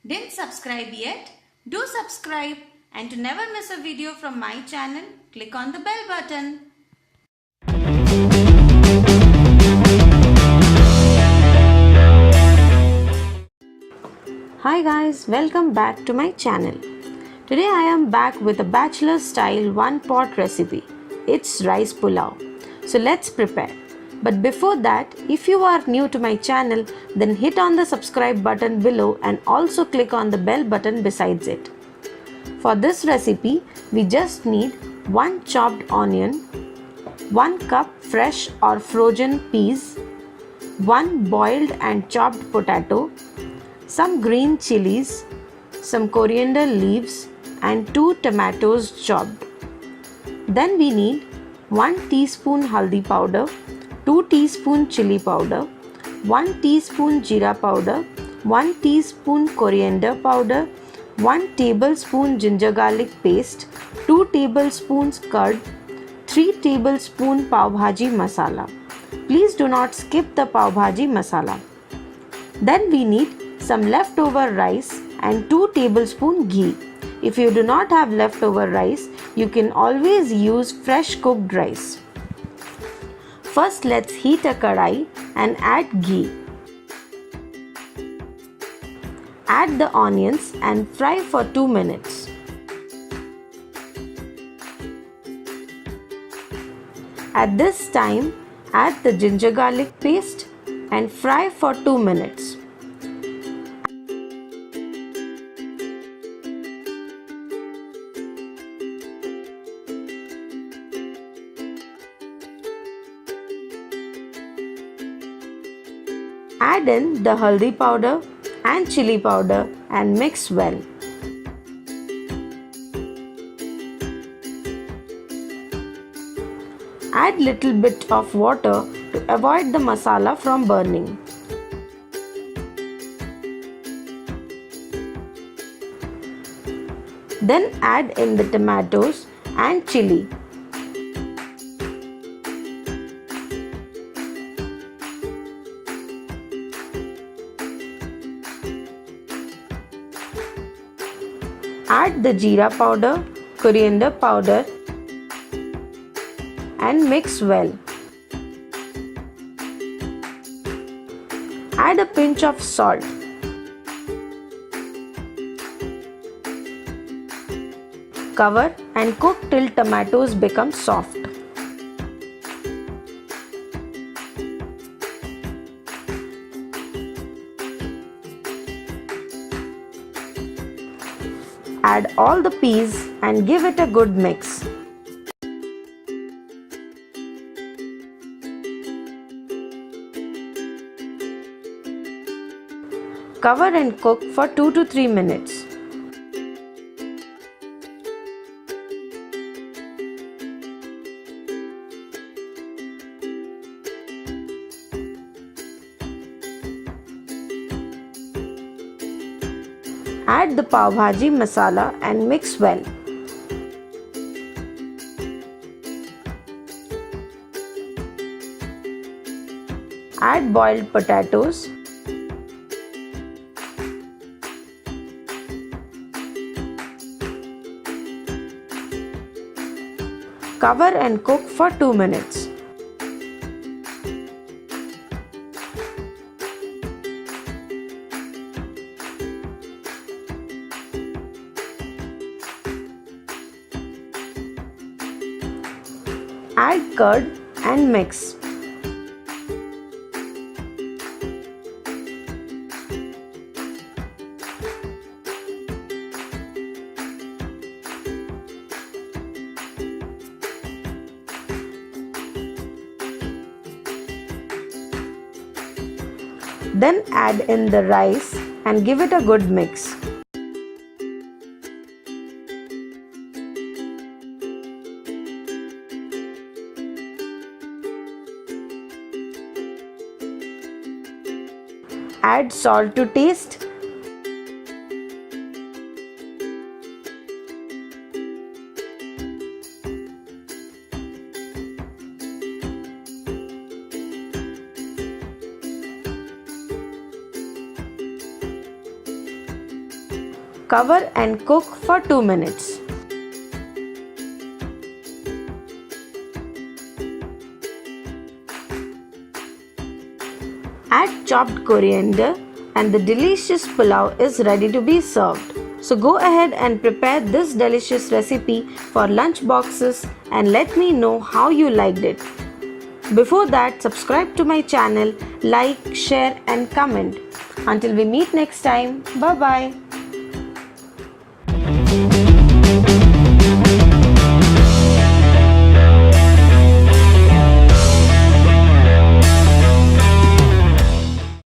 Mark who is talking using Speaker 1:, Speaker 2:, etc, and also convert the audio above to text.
Speaker 1: Didn't subscribe yet? Do subscribe, and to never miss a video from my channel, click on the bell button.
Speaker 2: Hi guys, welcome back to my channel. Today I am back with a bachelor style one pot recipe. It's rice pulao. So let's prepare. But before that, if you are new to my channel, then hit on the subscribe button below and also click on the bell button besides it. For this recipe, we just need 1 chopped onion, 1 cup fresh or frozen peas, 1 boiled and chopped potato, some green chilies, some coriander leaves and 2 tomatoes chopped. Then we need 1 teaspoon haldi powder, 2 teaspoon chili powder, 1 teaspoon jeera powder, 1 teaspoon coriander powder, 1 tablespoon ginger garlic paste, 2 tablespoons curd, 3 tablespoon pav bhaji masala. Please do not skip the pav bhaji masala. Then we need some leftover rice and 2 tablespoon ghee. If you do not have leftover rice, you can always use fresh cooked rice. First, let's heat a kadai and add ghee. Add the onions and fry for 2 minutes. At this time, add the ginger garlic paste and fry for 2 minutes. Add in the haldi powder and chili powder and mix well. Add little bit of water to avoid the masala from burning. Then add in the tomatoes and chili. Add the jeera powder, coriander powder and mix well. Add a pinch of salt. Cover and cook till tomatoes become soft. Add all the peas and give it a good mix. Cover and cook for 2 to 3 minutes. Add the pav bhaji masala and mix well. Add boiled potatoes. Cover and cook for 2 minutes. Add curd and mix. Then add in the rice and give it a good mix. Add salt to taste. cover and cook for 2 minutes. Add chopped coriander and the delicious pulao is ready to be served. So go ahead and prepare this delicious recipe for lunch boxes and let me know how you liked it. Before that, subscribe to my channel, like, share and comment. Until we meet next time, bye bye.